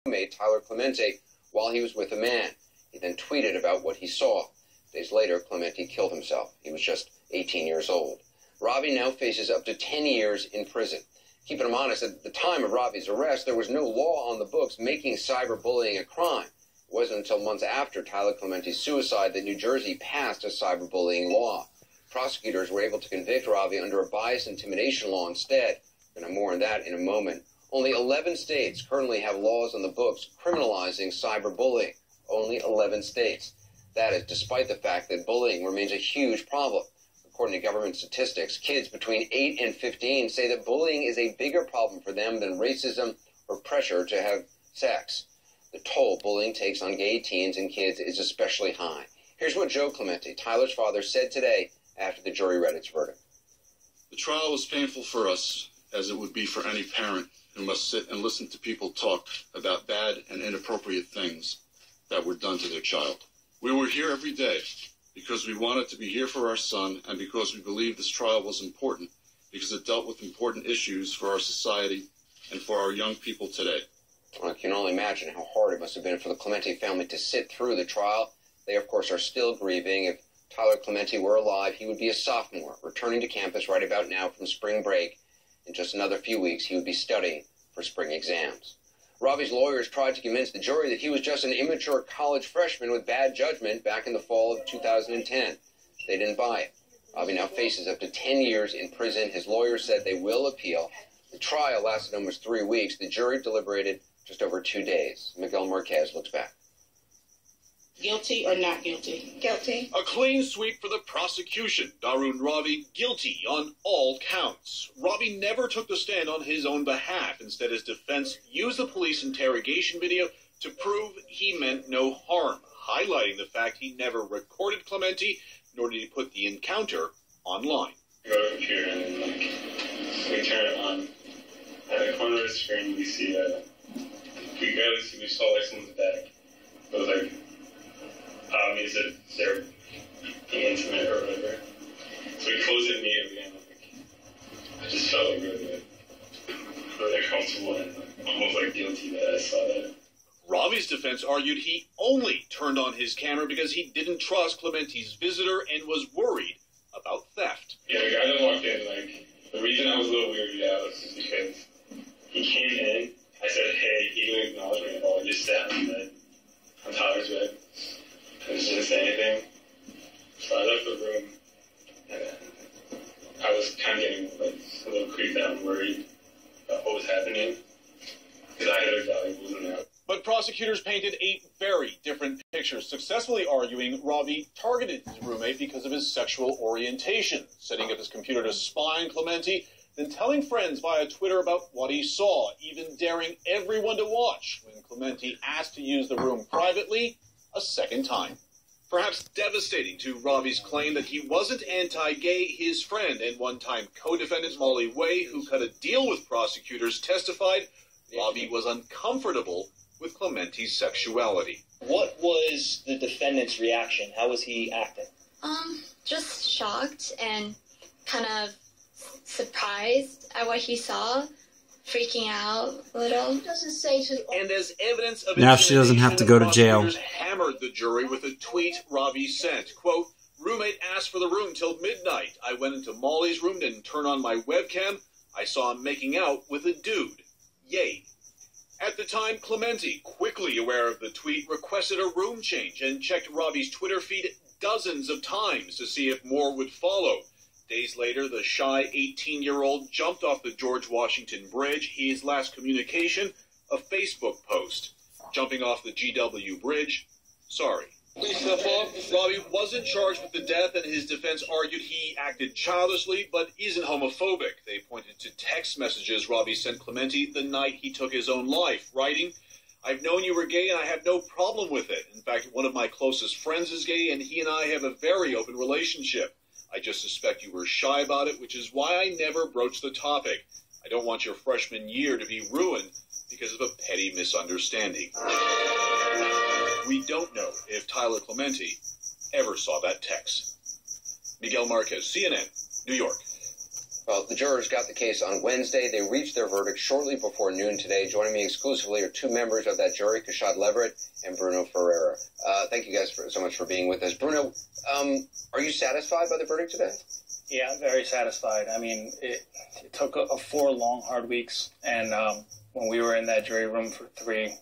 roommate Tyler Clemente while he was with a man. He then tweeted about what he saw. Days later, Clemente killed himself. He was just 18 years old. Ravi now faces up to 10 years in prison. Keeping him honest, at the time of Ravi's arrest, there was no law on the books making cyberbullying a crime. It wasn't until months after Tyler Clemente's suicide that New Jersey passed a cyberbullying law. Prosecutors were able to convict Ravi under a bias intimidation law instead. More on that in a moment. Only 11 states currently have laws on the books criminalizing cyberbullying. Only 11 states. That is despite the fact that bullying remains a huge problem. According to government statistics, kids between 8 and 15 say that bullying is a bigger problem for them than racism or pressure to have sex. The toll bullying takes on gay teens and kids is especially high. Here's what Joe Clemente, Tyler's father, said today after the jury read its verdict. The trial was painful for us, as it would be for any parent who must sit and listen to people talk about bad and inappropriate things that were done to their child. We were here every day because we wanted to be here for our son and because we believed this trial was important because it dealt with important issues for our society and for our young people today. I can only imagine how hard it must have been for the Clemente family to sit through the trial. They, of course, are still grieving. If Tyler Clemente were alive, he would be a sophomore, returning to campus right about now from spring break. In just another few weeks, he would be studying for spring exams. Ravi's lawyers tried to convince the jury that he was just an immature college freshman with bad judgment back in the fall of 2010. They didn't buy it. Ravi now faces up to 10 years in prison. His lawyers said they will appeal. The trial lasted almost 3 weeks. The jury deliberated just over 2 days. Miguel Marquez looks back. Guilty or not guilty? Guilty. A clean sweep for the prosecution. Darun Ravi guilty on all counts. Ravi never took the stand on his own behalf. Instead, his defense used the police interrogation video to prove he meant no harm, highlighting the fact he never recorded Clemente, nor did he put the encounter online. We go to the computer and then, we turn it on. At the corner of the screen, we see we saw like someone's back. It was like, obvious that they're being intimate or whatever. So we closed it immediately and I just felt like really comfortable and almost like guilty that I saw that. Ravi's defense argued he only turned on his camera because he didn't trust Clemente's visitor and was worried about theft. Yeah, the guy that walked in, the reason I was a little weirded out is because he came in, I said, hey, he didn't acknowledge me at all. He just sat on the bed, on Tyler's bed. I just didn't say anything. So I left the room, and then I was kind of getting a little creeped out and worried about what was happening, because I had other valuables in there. But prosecutors painted a very different picture, successfully arguing Ravi targeted his roommate because of his sexual orientation, setting up his computer to spy on Clemente, then telling friends via Twitter about what he saw, even daring everyone to watch when Clemente asked to use the room privately a second time. Perhaps devastating to Ravi's claim that he wasn't anti-gay, his friend and one-time co-defendant Molly Way, who cut a deal with prosecutors, testified Ravi was uncomfortable with Clemente's sexuality. What was the defendant's reaction? How was he acting? Just shocked and kind of surprised at what he saw. Freaking out a little. Doesn't say to. And as evidence of now she doesn't have to go to jail. Hammered the jury with a tweet Ravi sent. Quote, roommate asked for the room till midnight. I went into Molly's room, didn't turn on my webcam. I saw him making out with a dude. Yay. At the time, Clemente, quickly aware of the tweet, requested a room change and checked Ravi's Twitter feed dozens of times to see if more would follow. Days later, the shy 18-year-old jumped off the George Washington Bridge. His last communication, a Facebook post. Jumping off the GW Bridge, sorry. Police step off. Ravi wasn't charged with the death, and his defense argued he acted childishly, but isn't homophobic. They pointed to text messages Ravi sent Clemente the night he took his own life, writing, I've known you were gay, and I have no problem with it. In fact, one of my closest friends is gay, and he and I have a very open relationship. I just suspect you were shy about it, which is why I never broached the topic. I don't want your freshman year to be ruined because of a petty misunderstanding. We don't know if Tyler Clemente ever saw that text. Miguel Marquez, CNN, New York. Well, the jurors got the case on Wednesday. They reached their verdict shortly before noon today. Joining me exclusively are two members of that jury, Kashad Leverett and Bruno Ferreira. Thank you guys so much for being with us. Bruno, are you satisfied by the verdict today? Yeah, I'm very satisfied. I mean, it took 4 long, hard weeks, and when we were in that jury room for three